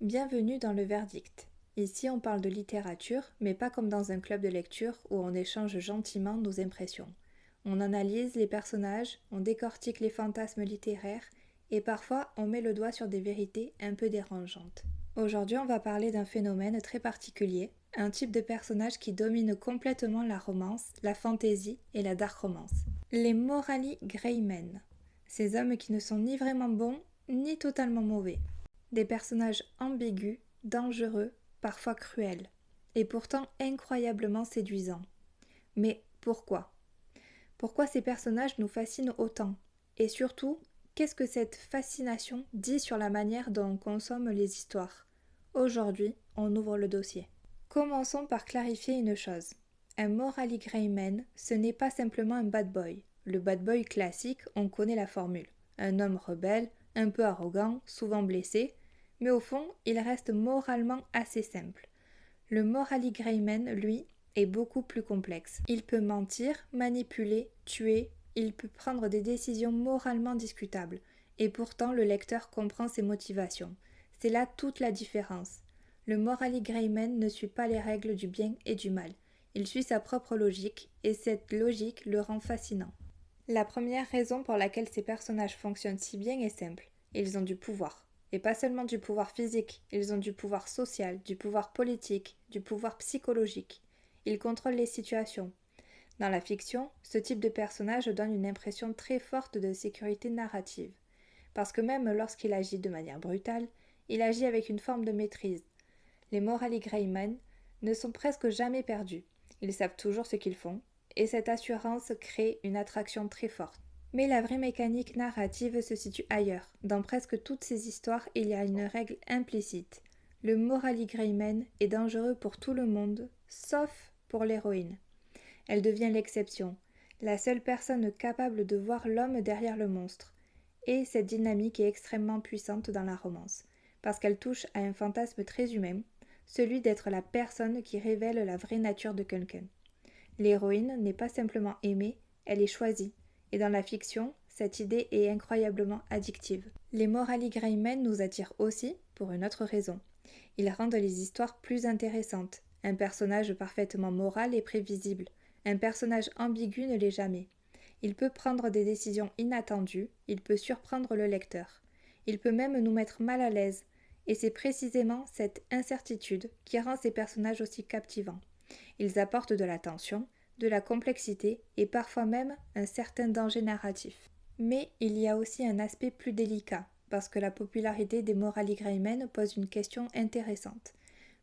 Bienvenue dans le verdict. Ici on parle de littérature, mais pas comme dans un club de lecture où on échange gentiment nos impressions. On analyse les personnages, on décortique les fantasmes littéraires et parfois on met le doigt sur des vérités un peu dérangeantes. Aujourd'hui on va parler d'un phénomène très particulier, un type de personnage qui domine complètement la romance, la fantasy et la dark romance. Les Morally Grey Men. Ces hommes qui ne sont ni vraiment bons, ni totalement mauvais. Des personnages ambigus, dangereux, parfois cruels, et pourtant incroyablement séduisants. Mais pourquoi ? Pourquoi ces personnages nous fascinent autant ? Et surtout, qu'est-ce que cette fascination dit sur la manière dont on consomme les histoires ? Aujourd'hui, on ouvre le dossier. Commençons par clarifier une chose. Un Morally Grey Man, ce n'est pas simplement un bad boy. Le bad boy classique, on connaît la formule. Un homme rebelle, un peu arrogant, souvent blessé, mais au fond, il reste moralement assez simple. Le Morally Grey Man, lui, est beaucoup plus complexe. Il peut mentir, manipuler, tuer, il peut prendre des décisions moralement discutables, et pourtant le lecteur comprend ses motivations. C'est là toute la différence. Le Morally Grey Man ne suit pas les règles du bien et du mal. Il suit sa propre logique, et cette logique le rend fascinant. La première raison pour laquelle ces personnages fonctionnent si bien est simple. Ils ont du pouvoir. Et pas seulement du pouvoir physique, ils ont du pouvoir social, du pouvoir politique, du pouvoir psychologique. Ils contrôlent les situations. Dans la fiction, ce type de personnage donne une impression très forte de sécurité narrative. Parce que même lorsqu'il agit de manière brutale, il agit avec une forme de maîtrise. Les Morally Grey Men ne sont presque jamais perdus. Ils savent toujours ce qu'ils font, et cette assurance crée une attraction très forte. Mais la vraie mécanique narrative se situe ailleurs. Dans presque toutes ces histoires, il y a une règle implicite. Le Morally Grey Man est dangereux pour tout le monde, sauf pour l'héroïne. Elle devient l'exception, la seule personne capable de voir l'homme derrière le monstre. Et cette dynamique est extrêmement puissante dans la romance, parce qu'elle touche à un fantasme très humain, celui d'être la personne qui révèle la vraie nature de quelqu'un. L'héroïne n'est pas simplement aimée, elle est choisie. Et dans la fiction, cette idée est incroyablement addictive. Les Morally Grey Men nous attirent aussi pour une autre raison. Ils rendent les histoires plus intéressantes. Un personnage parfaitement moral et prévisible. Un personnage ambigu ne l'est jamais. Il peut prendre des décisions inattendues, il peut surprendre le lecteur. Il peut même nous mettre mal à l'aise. Et c'est précisément cette incertitude qui rend ces personnages aussi captivants. Ils apportent de la tension, de la complexité et parfois même un certain danger narratif. Mais il y a aussi un aspect plus délicat, parce que la popularité des Morally Grey Men pose une question intéressante.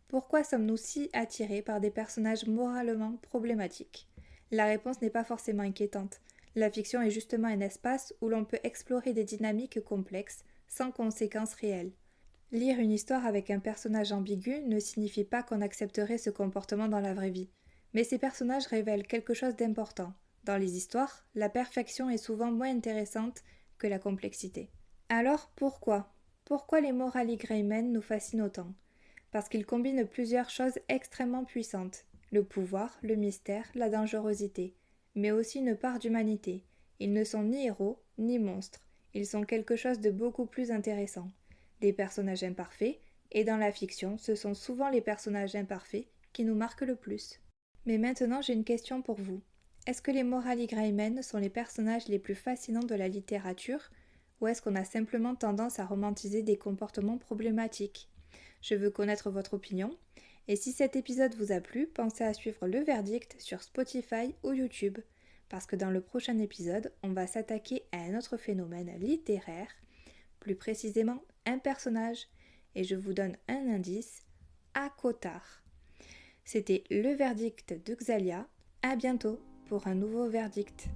Pourquoi sommes-nous si attirés par des personnages moralement problématiques ? La réponse n'est pas forcément inquiétante. La fiction est justement un espace où l'on peut explorer des dynamiques complexes, sans conséquences réelles. Lire une histoire avec un personnage ambigu ne signifie pas qu'on accepterait ce comportement dans la vraie vie. Mais ces personnages révèlent quelque chose d'important. Dans les histoires, la perfection est souvent moins intéressante que la complexité. Alors pourquoi ? Pourquoi les Morally Grey Men nous fascinent autant ? Parce qu'ils combinent plusieurs choses extrêmement puissantes. Le pouvoir, le mystère, la dangerosité, mais aussi une part d'humanité. Ils ne sont ni héros, ni monstres. Ils sont quelque chose de beaucoup plus intéressant. Des personnages imparfaits, et dans la fiction, ce sont souvent les personnages imparfaits qui nous marquent le plus. Mais maintenant, j'ai une question pour vous. Est-ce que les Morally Grey Men sont les personnages les plus fascinants de la littérature, ou est-ce qu'on a simplement tendance à romantiser des comportements problématiques ? Je veux connaître votre opinion, et si cet épisode vous a plu, pensez à suivre le verdict sur Spotify ou YouTube, parce que dans le prochain épisode, on va s'attaquer à un autre phénomène littéraire, plus précisément un personnage, et je vous donne un indice, ACOTAR. C'était le verdict de Xalia. À bientôt pour un nouveau verdict.